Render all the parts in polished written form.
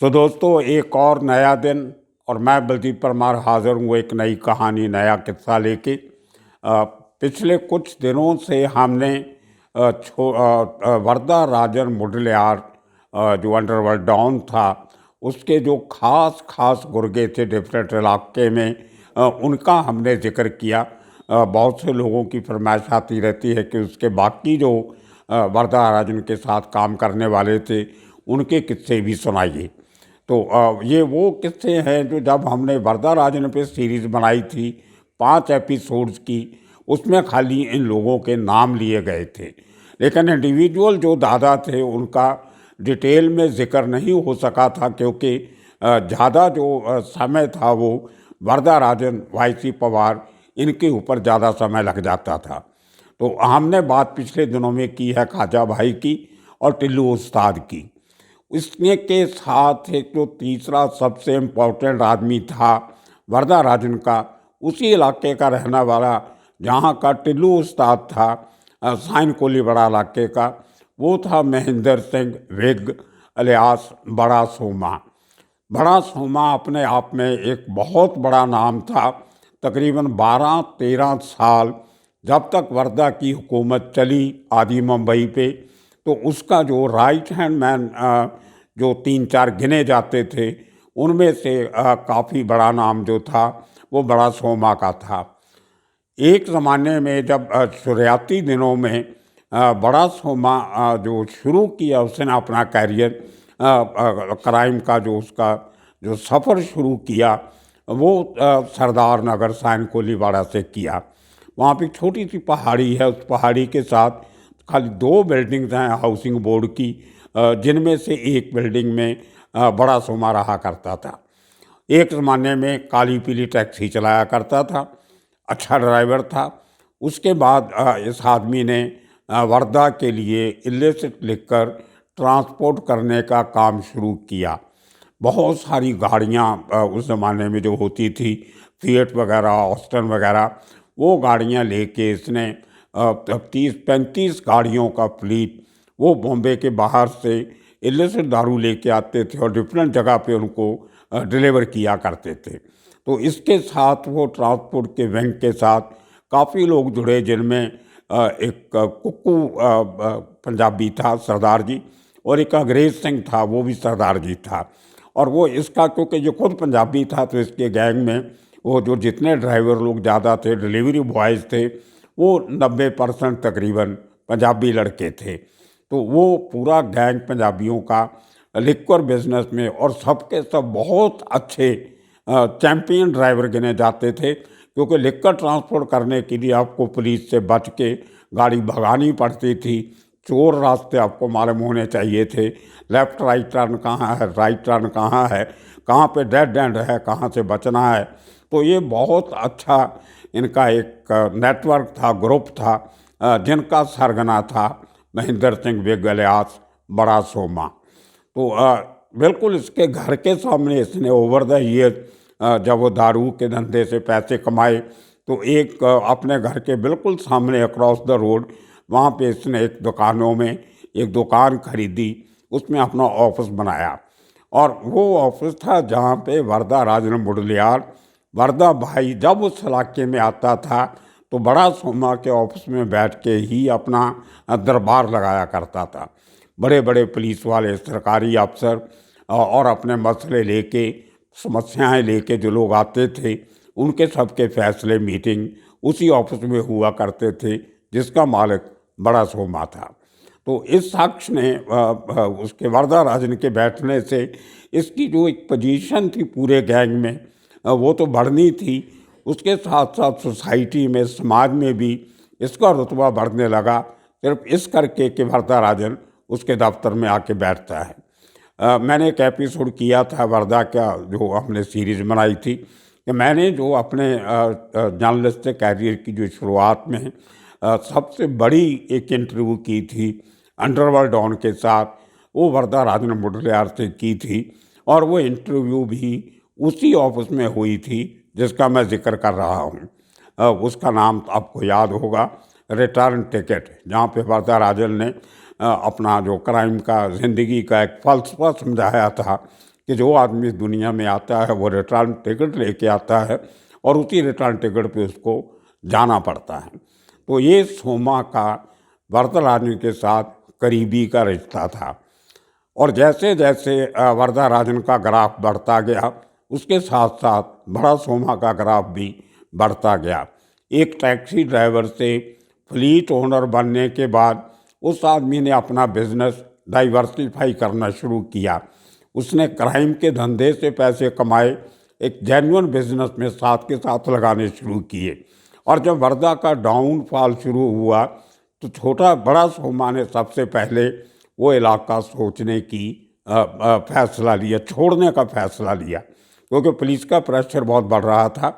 तो दोस्तों, एक और नया दिन और मैं बलजीत परमार हाज़िर हूँ एक नई कहानी, नया किस्सा लेके। पिछले कुछ दिनों से हमने वर्दा राजन मुडलियार, जो अंडरवर्ल्ड डॉन था, उसके जो खास खास गुर्गे थे डिफरेंट इलाके में, उनका हमने जिक्र किया। बहुत से लोगों की फरमाइश आती रहती है कि उसके बाकी जो वर्दा राजन के साथ काम करने वाले थे उनके किस्से भी सुनाइए। तो ये वो किस्से हैं जो जब हमने वर्दा राजन पे सीरीज़ बनाई थी 5 एपिसोड्स की, उसमें खाली इन लोगों के नाम लिए गए थे, लेकिन इंडिविजुअल जो दादा थे उनका डिटेल में ज़िक्र नहीं हो सका था, क्योंकि ज़्यादा जो समय था वो वर्दा राजन, वाई.सी. पवार, इनके ऊपर ज़्यादा समय लग जाता था। तो हमने बात पिछले दिनों में की है ख्वाजा भाई की और टिल्लू उस्ताद की। इसने के साथ एक जो तीसरा सबसे इम्पोर्टेंट आदमी था वर्दा राजन का, उसी इलाके का रहने वाला जहाँ का टिल्लू उस्ताद था, साइन कोली बड़ा इलाके का, वो था महेंद्र सिंह विग अलियास बड़ा सोमा। बड़ा सोमा अपने आप में एक बहुत बड़ा नाम था। तकरीबन 12-13 साल जब तक वर्दा की हुकूमत चली आदि मुंबई पे, तो उसका जो राइट हैंड मैन जो 3-4 गिने जाते थे, उनमें से काफ़ी बड़ा नाम जो था वो बड़ा सोमा का था। एक ज़माने में जब शुरुआती दिनों में बड़ा सोमा जो शुरू किया उसने अपना कैरियर, क्राइम का जो उसका जो सफ़र शुरू किया, वो सरदार नगर साइन कोलीवाड़ा से किया। वहाँ पे छोटी सी पहाड़ी है, उस पहाड़ी के साथ खाली 2 बिल्डिंग्स हैं हाउसिंग बोर्ड की, जिनमें से एक बिल्डिंग में बड़ा सोमा रहा करता था। एक ज़माने में काली पीली टैक्सी चलाया करता था, अच्छा ड्राइवर था। उसके बाद इस आदमी ने वर्धा के लिए इलिसिट लिखकर ट्रांसपोर्ट करने का काम शुरू किया। बहुत सारी गाड़ियाँ उस ज़माने में जो होती थी, फिएट वगैरह, ऑस्टन वगैरह, वो गाड़ियाँ लेके इसने 30-35 गाड़ियों का फ्लीट, वो बॉम्बे के बाहर से इलिसिट दारू लेके आते थे और डिफरेंट जगह पे उनको डिलीवर किया करते थे। तो इसके साथ वो ट्रांसपोर्ट के विंग के साथ काफ़ी लोग जुड़े, जिनमें एक कुक्कू पंजाबी था सरदार जी, और एक अंग्रेज सिंह था, वो भी सरदार जी था। और वो इसका क्योंकि जो खुद पंजाबी था, तो इसके गैंग में वो जो जितने ड्राइवर लोग ज़्यादा थे, डिलीवरी बॉयज़ थे, वो 90% तकरीबन पंजाबी लड़के थे। तो वो पूरा गैंग पंजाबियों का लिक्वर बिजनेस में, और सबके सब बहुत अच्छे चैम्पियन ड्राइवर गिने जाते थे, क्योंकि लिक्कर ट्रांसपोर्ट करने के लिए आपको पुलिस से बच के गाड़ी भगानी पड़ती थी। चोर रास्ते आपको मालूम होने चाहिए थे, लेफ़्ट राइट टर्न कहाँ है, राइट टर्न कहाँ है, कहाँ पे डेड एंड है, कहाँ से बचना है। तो ये बहुत अच्छा इनका एक नेटवर्क था, ग्रुप था, जिनका सरगना था महेंद्र सिंह विग अलियास बड़ा सोमा। तो बिल्कुल इसके घर के सामने इसने ओवर द ईयर, जब वो दारू के धंधे से पैसे कमाए, तो एक अपने घर के बिल्कुल सामने अक्रॉस द रोड, वहाँ पे इसने एक दुकानों में एक दुकान खरीदी, उसमें अपना ऑफिस बनाया। और वो ऑफिस था जहाँ पे वर्दा राजन मुडलियार, वर्दा भाई, जब उस इलाके में आता था तो बड़ा सोमा के ऑफिस में बैठ के ही अपना दरबार लगाया करता था। बड़े बड़े पुलिस वाले, सरकारी अफसर और अपने मसले लेके, समस्याएं लेके जो लोग आते थे, उनके सबके फैसले, मीटिंग उसी ऑफिस में हुआ करते थे, जिसका मालिक बड़ा सोमा था। तो इस शख्स ने उसके वर्दा राजन के बैठने से इसकी जो एक पोजीशन थी पूरे गैंग में, वो तो बढ़नी थी, उसके साथ साथ सोसाइटी में, समाज में भी इसका रुतबा बढ़ने लगा, सिर्फ इस करके कि वर्दा राजन उसके दफ्तर में आके बैठता है। मैंने एक एपिसोड किया था वर्दा का, जो हमने सीरीज़ बनाई थी, कि मैंने जो अपने जर्नलिस्टिक कैरियर की जो शुरुआत में सबसे बड़ी एक इंटरव्यू की थी अंडरवर्ल्ड डॉन के साथ, वो वर्दा राजन मुडलियार से की थी। और वो इंटरव्यू भी उसी ऑफिस में हुई थी जिसका मैं जिक्र कर रहा हूँ। उसका नाम तो आपको याद होगा, रिटर्न टिकट, जहाँ पे वर्दा राजन ने अपना जो क्राइम का, ज़िंदगी का एक फ़लसफ़ा समझाया था कि जो आदमी दुनिया में आता है वो रिटर्न टिकट लेके आता है और उसी रिटर्न टिकट पे उसको जाना पड़ता है। तो ये सोमा का वरदराजन के साथ करीबी का रिश्ता था। और जैसे जैसे वरदराजन का ग्राफ बढ़ता गया, उसके साथ साथ बड़ा सोमा का ग्राफ भी बढ़ता गया। एक टैक्सी ड्राइवर से फ्लीट ओनर बनने के बाद उस आदमी ने अपना बिजनेस डाइवर्सिफाई करना शुरू किया। उसने क्राइम के धंधे से पैसे कमाए, एक जेन्युइन बिजनेस में साथ के साथ लगाने शुरू किए। और जब वर्धा का डाउनफॉल शुरू हुआ तो छोटा बड़ा सोमा ने सबसे पहले वो इलाका सोचने की फैसला लिया, छोड़ने का फैसला लिया, क्योंकि पुलिस का प्रेशर बहुत बढ़ रहा था।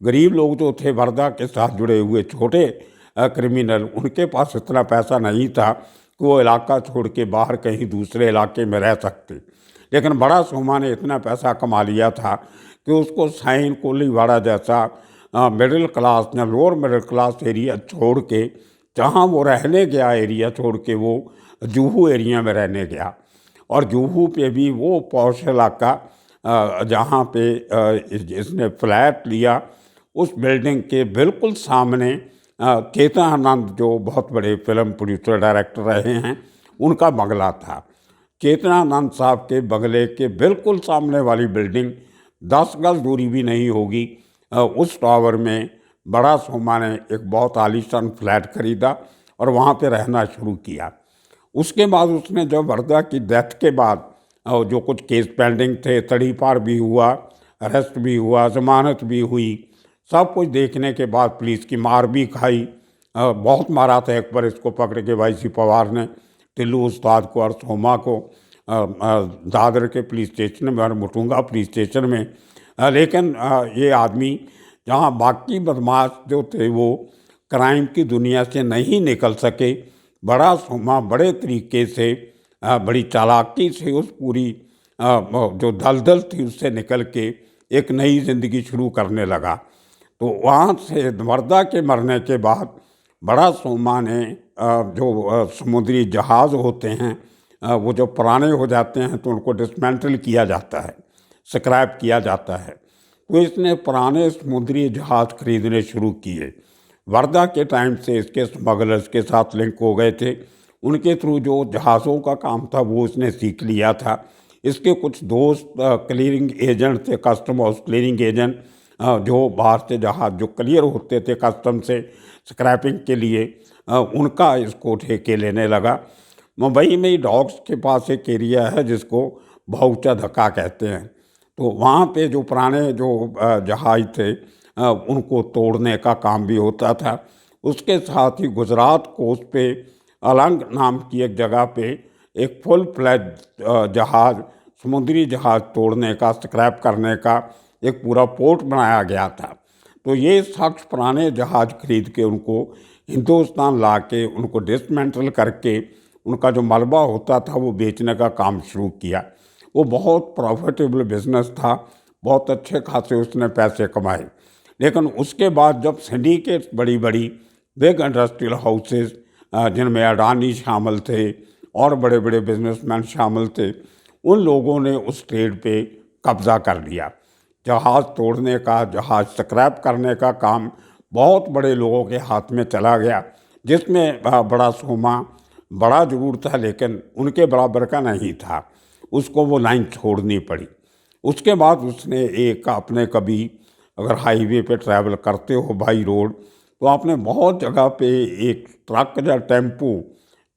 गरीब लोग जो थे वर्धा के साथ जुड़े हुए छोटे क्रिमिनल, उनके पास इतना पैसा नहीं था कि वो इलाका छोड़ के बाहर कहीं दूसरे इलाके में रह सकते। लेकिन बड़ा सोमा ने इतना पैसा कमा लिया था कि उसको साइन कोलीवाड़ा जैसा मिडिल क्लास या लोअर मिडिल क्लास एरिया छोड़ के, जहाँ वो रहने गया एरिया छोड़ के, वो जुहू एरिया में रहने गया। और जुहू पे भी वो पॉश इलाका जहाँ पे इसने फ्लैट लिया, उस बिल्डिंग के बिल्कुल सामने चेतन आनंद जो बहुत बड़े फिल्म प्रोड्यूसर डायरेक्टर रहे हैं, उनका बंगला था। चेतनानंद साहब के बंगले के बिल्कुल सामने वाली बिल्डिंग 10 गज दूरी भी नहीं होगी, उस टावर में बड़ा सोमा ने एक बहुत आलीशान फ्लैट खरीदा और वहाँ पे रहना शुरू किया। उसके बाद उसने जब वर्धा की डेथ के बाद जो कुछ केस पेंडिंग थे, तड़ीपार भी हुआ, अरेस्ट भी हुआ, जमानत भी हुई, सब कुछ देखने के बाद पुलिस की मार भी खाई। बहुत मारा था एक बार इसको पकड़ के वाई.सी. पवार ने, टिल्लू उस्ताद को और सोमा को दादर के पुलिस स्टेशन में और मुटुंगा पुलिस स्टेशन में। लेकिन ये आदमी, जहाँ बाकी बदमाश जो थे वो क्राइम की दुनिया से नहीं निकल सके, बड़ा सोमा बड़े तरीके से, बड़ी चालाकी से उस पूरी जो दलदल थी उससे निकल के एक नई ज़िंदगी शुरू करने लगा। तो वहाँ से वर्धा के मरने के बाद बड़ा सोमा ने जो समुद्री जहाज़ होते हैं, वो जो पुराने हो जाते हैं तो उनको डिसमेंटल किया जाता है, स्क्रैप किया जाता है। तो इसने पुराने समुद्री जहाज़ खरीदने शुरू किए। वर्धा के टाइम से इसके स्मगलर्स के साथ लिंक हो गए थे, उनके थ्रू जो जहाज़ों का काम था वो इसने सीख लिया था। इसके कुछ दोस्त क्लियरिंग एजेंट थे, कस्टम हाउस क्लियरिंग एजेंट, जो बाहर से जहाज़ जो क्लियर होते थे कस्टम से स्क्रैपिंग के लिए, उनका इसको ठेके लेने लगा। मुंबई में ही डॉक्स के पास एक एरिया है जिसको भाऊचा धक्का कहते हैं। तो वहाँ पे जो पुराने जो जहाज थे उनको तोड़ने का काम भी होता था। उसके साथ ही गुजरात कोस्ट पे अलंग नाम की एक जगह पे एक फुल फ्लैज जहाज़, समुद्री जहाज़ तोड़ने का, स्क्रैप करने का एक पूरा पोर्ट बनाया गया था। तो ये शख्स पुराने जहाज़ खरीद के उनको हिंदुस्तान ला के उनको डिसमेंटल करके उनका जो मलबा होता था वो बेचने का काम शुरू किया। वो बहुत प्रॉफिटेबल बिजनेस था, बहुत अच्छे खासे उसने पैसे कमाए। लेकिन उसके बाद जब सिंडिकेट बड़ी बड़ी बिग इंडस्ट्रियल हाउसेस, जिनमें अडानी शामिल थे और बड़े बड़े बिजनेसमैन शामिल थे, उन लोगों ने उस ट्रेड पे कब्ज़ा कर लिया। जहाज़ तोड़ने का, जहाज़ स्क्रैप करने का काम बहुत बड़े लोगों के हाथ में चला गया, जिसमें बड़ा सोमा बड़ा जरूर था लेकिन उनके बराबर का नहीं था। उसको वो लाइन छोड़नी पड़ी। उसके बाद उसने एक अपने, कभी अगर हाईवे पे ट्रैवल करते हो बाई रोड, तो आपने बहुत जगह पे एक ट्रक या टेम्पो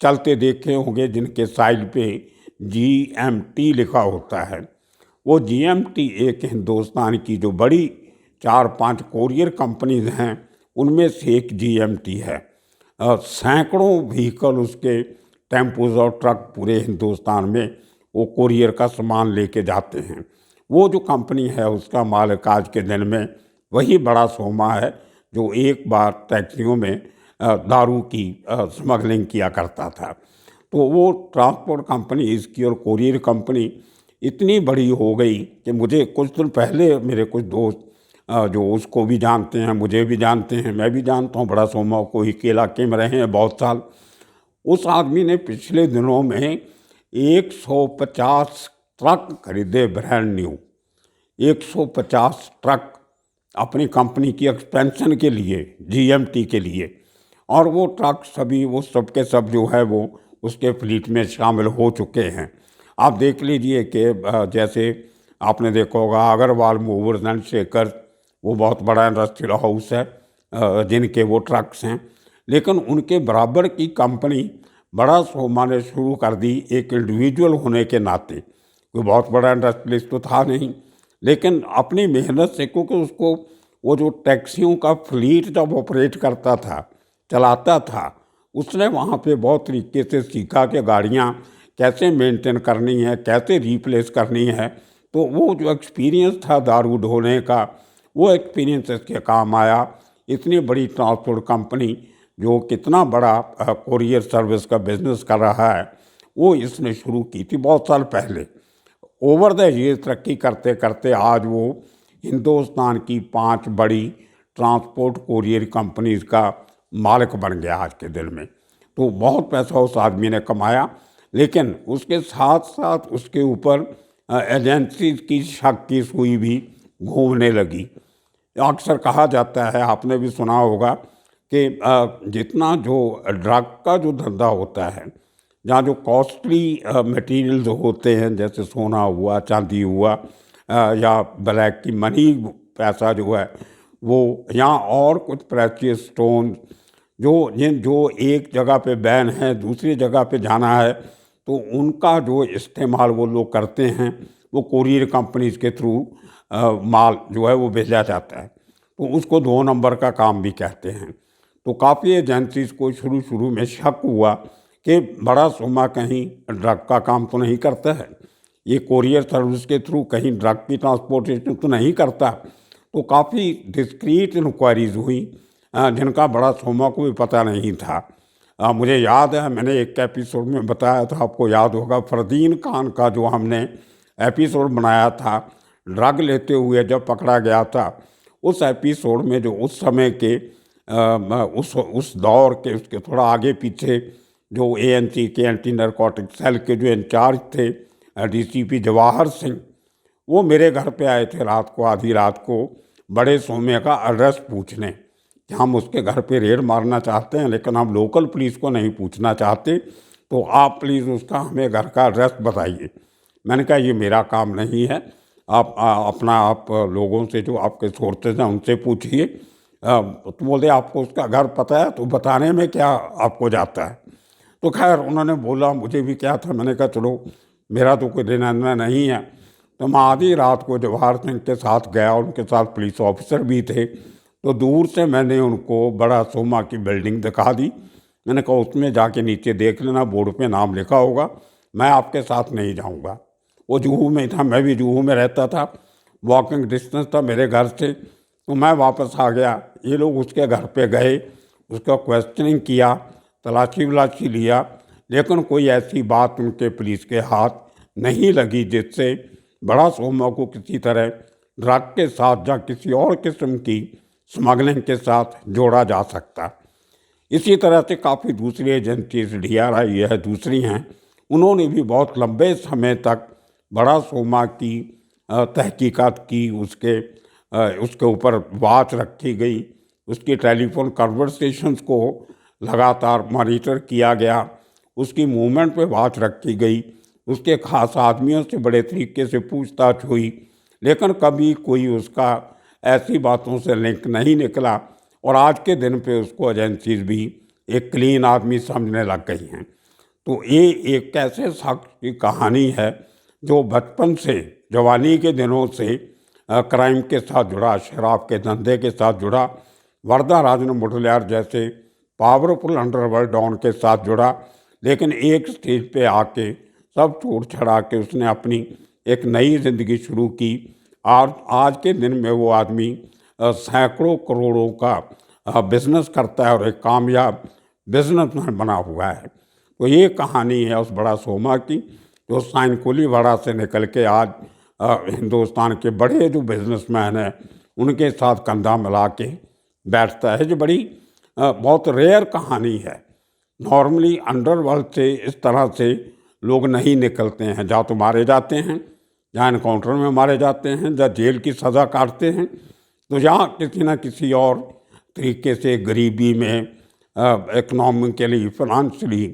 चलते देखे होंगे जिनके साइड पे GMT लिखा होता है। वो GMT एक हिंदुस्तान की जो बड़ी 4-5 कोरियर कंपनीज हैं उनमें से एक GMT है। सैकड़ों व्हीकल उसके, टेम्पोज और ट्रक पूरे हिंदुस्तान में वो कोरियर का सामान लेके जाते हैं। वो जो कंपनी है उसका मालिक आज के दिन में वही बड़ा सोमा है जो एक बार टैक्सियों में दारू की स्मगलिंग किया करता था। तो वो ट्रांसपोर्ट कंपनी इसकी और कोरियर कंपनी इतनी बड़ी हो गई कि मुझे कुछ दिन पहले मेरे कुछ दोस्त जो उसको भी जानते हैं, मुझे भी जानते हैं, मैं भी जानता हूँ बड़ा सोमा को, ही के इलाके में रहे हैं बहुत साल। उस आदमी ने पिछले दिनों में 150 ट्रक खरीदे ब्रांड न्यू, 150 ट्रक अपनी कंपनी की एक्सपेंशन के लिए, जीएमटी के लिए, और वो ट्रक सभी वो सब के सब जो है वो उसके फ्लीट में शामिल हो चुके हैं। आप देख लीजिए कि जैसे आपने देखा होगा अग्रवाल मूवर्स एंड शेकर्स, वो बहुत बड़ा इंडस्ट्रियल हाउस है जिनके वो ट्रक्स हैं, लेकिन उनके बराबर की कंपनी बड़ा सोमा ने शुरू कर दी एक इंडिविजुअल होने के नाते। कोई बहुत बड़ा इंडस्ट्रियलिस्ट तो था नहीं, लेकिन अपनी मेहनत से, क्योंकि उसको वो जो टैक्सियों का फ्लीट जब ऑपरेट करता था, चलाता था, उसने वहाँ पे बहुत तरीके से सीखा कि गाड़ियाँ कैसे मेंटेन करनी है, कैसे रिप्लेस करनी है। तो वो जो एक्सपीरियंस था दारू ढोने का, वो एक्सपीरियंस इसके काम आया। इतनी बड़ी ट्रांसपोर्ट कंपनी जो कितना बड़ा कोरियर सर्विस का बिजनेस कर रहा है, वो इसने शुरू की थी बहुत साल पहले। ओवर द ईयर तरक्की करते करते आज वो हिंदुस्तान की 5 बड़ी ट्रांसपोर्ट कोरियर कंपनीज का मालिक बन गया आज के दिन में। तो बहुत पैसा उस आदमी ने कमाया, लेकिन उसके साथ साथ उसके ऊपर एजेंसी की शक की सुई भी घूमने लगी। अक्सर कहा जाता है, आपने भी सुना होगा, कि जितना जो ड्रग का जो धंधा होता है, जहाँ जो कॉस्टली मटेरियल्स होते हैं, जैसे सोना हुआ, चांदी हुआ, या ब्लैक की मनी, पैसा जो है वो, या और कुछ प्रेशियस स्टोन जो एक जगह पे बैन है, दूसरी जगह पे जाना है, तो उनका जो इस्तेमाल वो लोग करते हैं, वो कोरियर कंपनीज के थ्रू माल जो है वो भेजा जाता है, तो उसको 2 नंबर का काम भी कहते हैं। तो काफ़ी एजेंसीज को शुरू में शक हुआ कि बड़ा सोमा कहीं ड्रग का काम तो नहीं करता है, ये कोरियर सर्विस के थ्रू कहीं ड्रग की ट्रांसपोर्टेशन तो नहीं करता। तो काफ़ी डिस्क्रीट इंक्वायरीज हुई जिनका बड़ा सोमा को भी पता नहीं था। मुझे याद है, मैंने एक एपिसोड में बताया था, आपको याद होगा, फरदीन खान का जो हमने एपिसोड बनाया था, ड्रग लेते हुए जब पकड़ा गया था, उस एपिसोड में जो उस समय के उस दौर के उसके थोड़ा आगे पीछे जो एएनसी के एंटी नारकोटिक सेल के जो इंचार्ज थे डीसीपी जवाहर सिंह, वो मेरे घर पे आए थे रात को, आधी रात को, बड़े सोमे का एड्रेस पूछने कि हम उसके घर पे रेड मारना चाहते हैं, लेकिन हम लोकल पुलिस को नहीं पूछना चाहते, तो आप प्लीज़ उसका हमें घर का एड्रेस बताइए। मैंने कहा ये मेरा काम नहीं है, आप लोगों से जो आपके सोर्सेज हैं उनसे पूछिए। तो बोले आपको उसका घर पता है, तो बताने में क्या आपको जाता है। तो खैर उन्होंने बोला, मुझे भी क्या था, मैंने कहा चलो मेरा तो कोई लेना देना नहीं है। तो मैं आधी रात को जवाहर सिंह के साथ गया, उनके साथ पुलिस ऑफिसर भी थे, तो दूर से मैंने उनको बड़ा सोमा की बिल्डिंग दिखा दी। मैंने कहा उसमें जाके नीचे देख लेना, बोर्ड पे नाम लिखा होगा, मैं आपके साथ नहीं जाऊंगा। वो जुहू में था, मैं भी जुहू में रहता था, वॉकिंग डिस्टेंस था मेरे घर से, तो मैं वापस आ गया। ये लोग उसके घर पे गए, उसका क्वेश्चनिंग किया, तलाशी वलाशी लिया, लेकिन कोई ऐसी बात उनके पुलिस के हाथ नहीं लगी जिससे बड़ा सोमा को किसी तरह ड्रग के साथ या किसी और किस्म की स्मगलिंग के साथ जोड़ा जा सकता। इसी तरह से काफ़ी दूसरी एजेंसीज DRI है, दूसरी हैं, उन्होंने भी बहुत लंबे समय तक बड़ा सोमा की तहकीकात की, उसके ऊपर वॉच रखी गई, उसकी टेलीफोन कन्वर्सेशंस को लगातार मॉनिटर किया गया, उसकी मूवमेंट पे वॉच रखी गई, उसके खास आदमियों से बड़े तरीके से पूछताछ हुई, लेकिन कभी कोई उसका ऐसी बातों से लिंक नहीं निकला, और आज के दिन पे उसको एजेंसीज भी एक क्लीन आदमी समझने लग गई हैं। तो ये एक ऐसे शख्स की कहानी है जो बचपन से, जवानी के दिनों से क्राइम के साथ जुड़ा, शराब के धंधे के साथ जुड़ा, वरदाराजन मुडलियार जैसे पावरफुल अंडरवर्ल्ड डॉन के साथ जुड़ा, लेकिन एक स्टेज पे आके सब छोड़ छड़ा के उसने अपनी एक नई ज़िंदगी शुरू की। आज के दिन में वो आदमी सैकड़ों करोड़ों का बिजनेस करता है और एक कामयाब बिजनेसमैन बना हुआ है। तो ये कहानी है उस बड़ा सोमा की, जो साइन कोलीवाड़ा से निकल के आज हिंदुस्तान के बड़े जो बिजनेसमैन हैं उनके साथ कंधा मिला के बैठता है। जो बड़ी बहुत रेयर कहानी है। नॉर्मली अंडरवर्ल्ड से इस तरह से लोग नहीं निकलते हैं, या तो मारे जाते हैं, या एनकाउंटर में मारे जाते हैं, या जेल की सज़ा काटते हैं। तो यहाँ किसी न किसी और तरीके से गरीबी में, इकोनॉमिकली फाइनेंशियली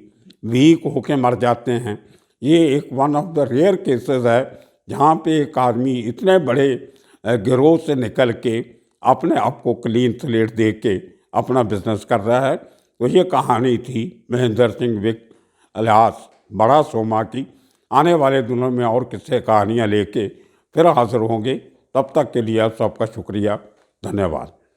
वीक होके मर जाते हैं। ये एक one of the rare cases है जहाँ पे एक आदमी इतने बड़े गिरोह से निकल के अपने आप को क्लीन स्लेट दे के अपना बिजनेस कर रहा है। तो ये कहानी थी महेंद्र सिंह विक अलियास बड़ा सोमा की। आने वाले दिनों में और किस्से कहानियाँ लेके फिर हाजिर होंगे। तब तक के लिए आप सबका शुक्रिया, धन्यवाद।